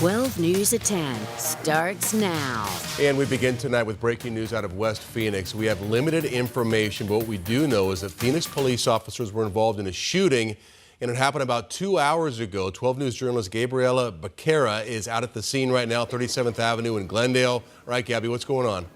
12 News at 10 starts now. And we begin tonight with breaking news out of West Phoenix. We have limited information, but what we do know is that Phoenix police officers were involved in a shooting, and it happened about 2 hours ago. 12 News journalist Gabriela Becerra is out at the scene right now, 37th Avenue in Glendale. All right, Gabby, what's going on?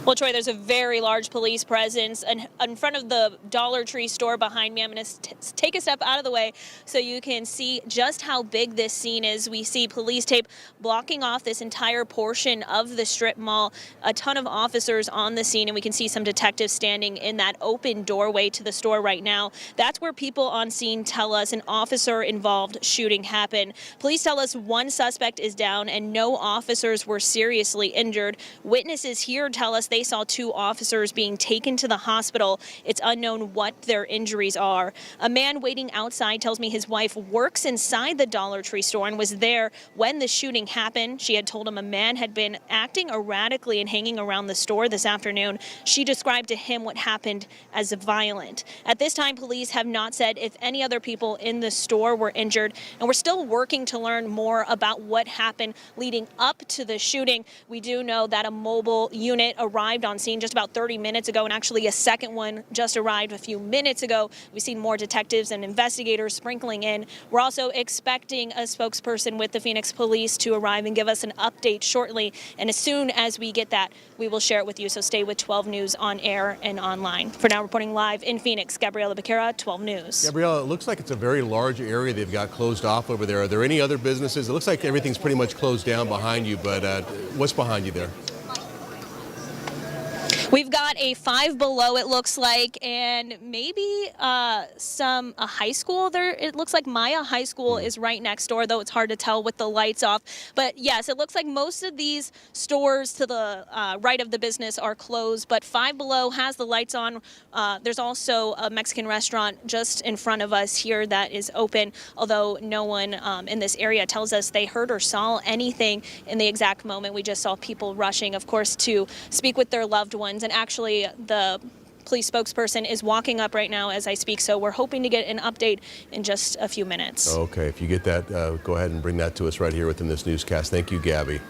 Well, Troy, there's a very large police presence in front of the Dollar Tree store behind me. I'm going to take a step out of the way so you can see just how big this scene is. We see police tape blocking off this entire portion of the strip mall, a ton of officers on the scene, and we can see some detectives standing in that open doorway to the store right now. That's where people on scene tell us an officer-involved shooting happened. Police tell us one suspect is down and no officers were seriously injured. Witnesses here tell us they saw two officers being taken to the hospital. It's unknown what their injuries are. A man waiting outside tells me his wife works inside the Dollar Tree store and was there when the shooting happened. She had told him a man had been acting erratically and hanging around the store this afternoon. She described to him what happened as violent. At this time, police have not said if any other people in the store were injured, and we're still working to learn more about what happened leading up to the shooting. We do know that a mobile unit arrived on scene just about 30 minutes ago, and actually a second one just arrived a few minutes ago. We've seen more detectives and investigators sprinkling in. We're also expecting a spokesperson with the Phoenix Police to arrive and give us an update shortly, and as soon as we get that, we will share it with you, so stay with 12 News on air and online. For now, reporting live in Phoenix, Gabriela Becerra, 12 News. Gabriela, it looks like it's a very large area they've got closed off over there. Are there any other businesses? It looks like everything's pretty much closed down behind you, but what's behind you there? We've got a Five Below, it looks like, and maybe a high school there. It looks like Maya High School is right next door, though it's hard to tell with the lights off. But yes, it looks like most of these stores to the right of the business are closed, but Five Below has the lights on. There's also a Mexican restaurant just in front of us here that is open, although no one in this area tells us they heard or saw anything in the exact moment. We just saw people rushing, of course, to speak with their loved ones. And actually, the police spokesperson is walking up right now as I speak, so we're hoping to get an update in just a few minutes. Okay, if you get that, go ahead and bring that to us right here within this newscast. Thank you, Gabby.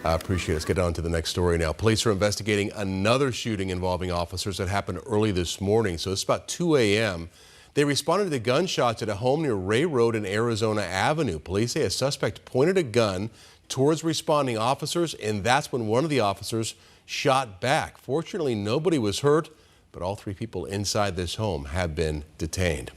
I appreciate it. Let's get on to the next story now. Police are investigating another shooting involving officers that happened early this morning. So it's about 2 a.m. They responded to the gunshots at a home near Ray Road and Arizona Avenue. Police say a suspect pointed a gun towards responding officers, and that's when one of the officers shot back. Fortunately, nobody was hurt, but all three people inside this home have been detained.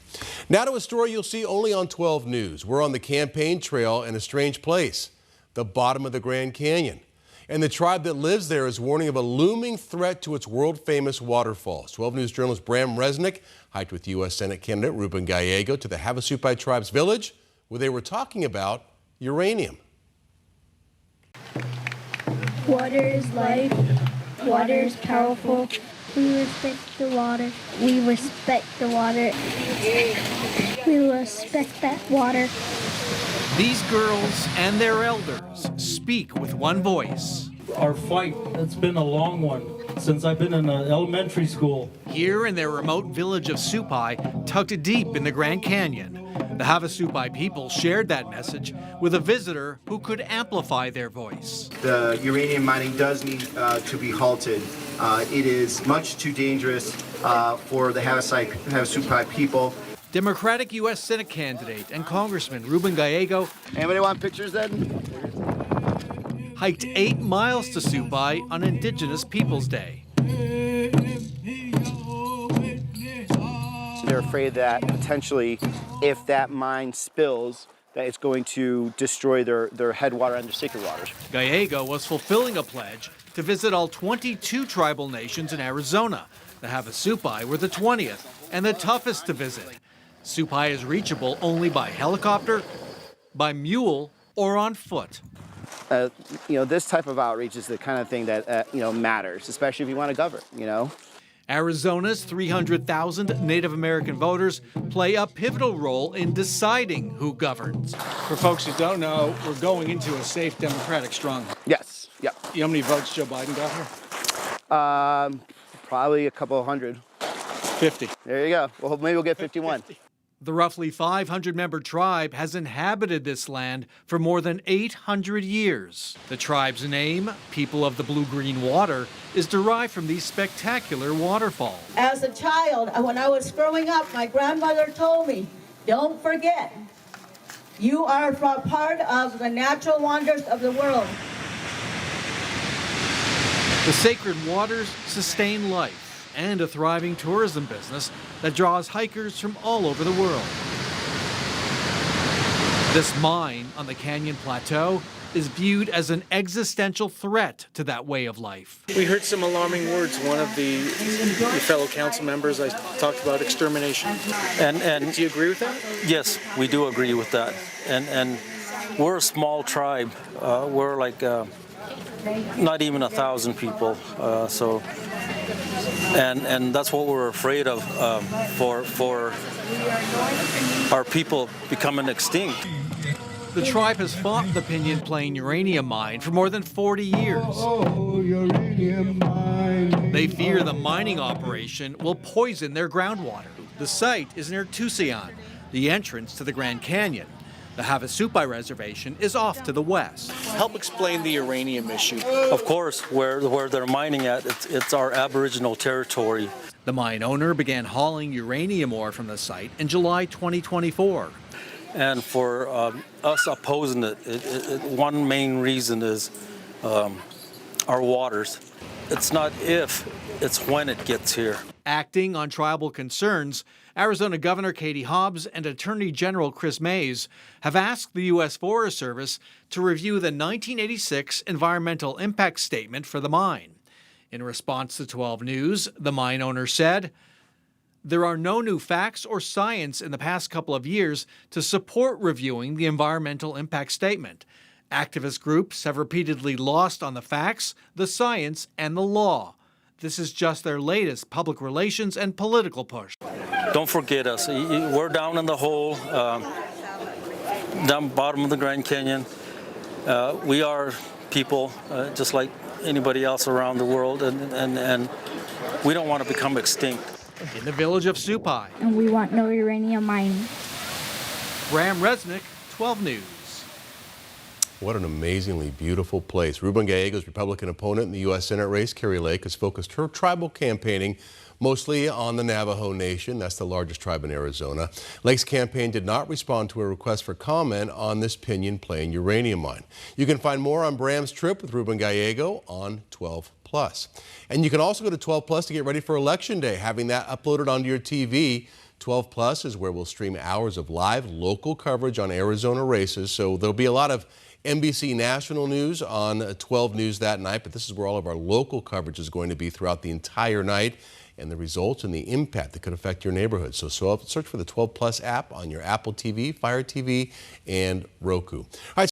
Now to a story you'll see only on 12 News. We're on the campaign trail in a strange place, the bottom of the Grand Canyon. And the tribe that lives there is warning of a looming threat to its world-famous waterfalls. 12 News journalist Bram Resnick hiked with U.S. Senate candidate Ruben Gallego to the Havasupai tribe's village, where they were talking about uranium. Water is life. Water is powerful. We respect the water. We respect the water. We respect that water. These girls and their elders speak with one voice. Our fight, it's been a long one since I've been in elementary school. Here in their remote village of Supai, tucked deep in the Grand Canyon, the Havasupai people shared that message with a visitor who could amplify their voice. The uranium mining does need to be halted. It is much too dangerous for the Havasupai people. Democratic U.S. Senate candidate and Congressman Ruben Gallego. Anybody want pictures then? Hiked 8 miles to Supai on Indigenous Peoples Day. They're afraid that potentially, if that mine spills, that it's going to destroy their headwater and their sacred waters. Gallego was fulfilling a pledge to visit all 22 tribal nations in Arizona. The Havasupai were the 20th and the toughest to visit. Supai is reachable only by helicopter, by mule, or on foot. This type of outreach is the kind of thing that matters, especially if you want to govern. Arizona's 300,000 Native American voters play a pivotal role in deciding who governs. For folks who don't know, we're going into a safe Democratic stronghold. Yes. Yep. You know how many votes Joe Biden got here? Probably a couple hundred. 50. There you go. Well, maybe we'll get 51. 50. The roughly 500-member tribe has inhabited this land for more than 800 years. The tribe's name, People of the Blue-Green Water, is derived from these spectacular waterfalls. As a child, when I was growing up, my grandmother told me, don't forget, you are a part of the natural wonders of the world. The sacred waters sustain life and a thriving tourism business that draws hikers from all over the world. This mine on the Canyon Plateau is viewed as an existential threat to that way of life. We heard some alarming words. One of the fellow council members, I talked about extermination. And do you agree with that? Yes, we do agree with that. And we're a small tribe. We're like not even 1,000 people. And that's what we're afraid of for our people becoming extinct. The tribe has fought the Pinyon Plain uranium mine for more than 40 years. They fear the mining operation will poison their groundwater. The site is near Tusayan, the entrance to the Grand Canyon. The Havasupai Reservation is off to the west. Help explain the uranium issue. Of course, where they're mining at, it's our Aboriginal territory. The mine owner began hauling uranium ore from the site in July 2024. And for us opposing it, one main reason is our waters. It's not if, it's when it gets here. Acting on tribal concerns, Arizona Governor Katie Hobbs and Attorney General Chris Mays have asked the U.S. Forest Service to review the 1986 environmental impact statement for the mine. In response to 12 News, the mine owner said, "There are no new facts or science in the past couple of years to support reviewing the environmental impact statement. Activist groups have repeatedly lost on the facts, the science, and the law. This is just their latest public relations and political push." Don't forget us. We're down in the hole, down bottom of the Grand Canyon. We are people just like anybody else around the world, and we don't want to become extinct. In the village of Supai, And we want no uranium mining. Graham Resnick, 12 News. What an amazingly beautiful place. Ruben Gallego's Republican opponent in the U.S. Senate race, Kari Lake, has focused her tribal campaigning mostly on the Navajo Nation. That's the largest tribe in Arizona. Lake's campaign did not respond to a request for comment on this Pinyon Plain uranium mine. You can find more on Bram's trip with Ruben Gallego on 12+. And you can also go to 12+ to get ready for Election Day, having that uploaded onto your TV. 12+ is where we'll stream hours of live local coverage on Arizona races. So there'll be a lot of NBC national news on 12 News that night, but this is where all of our local coverage is going to be throughout the entire night, and the results and the impact that could affect your neighborhood. So search for the 12+ app on your Apple TV, Fire TV, and Roku. All right.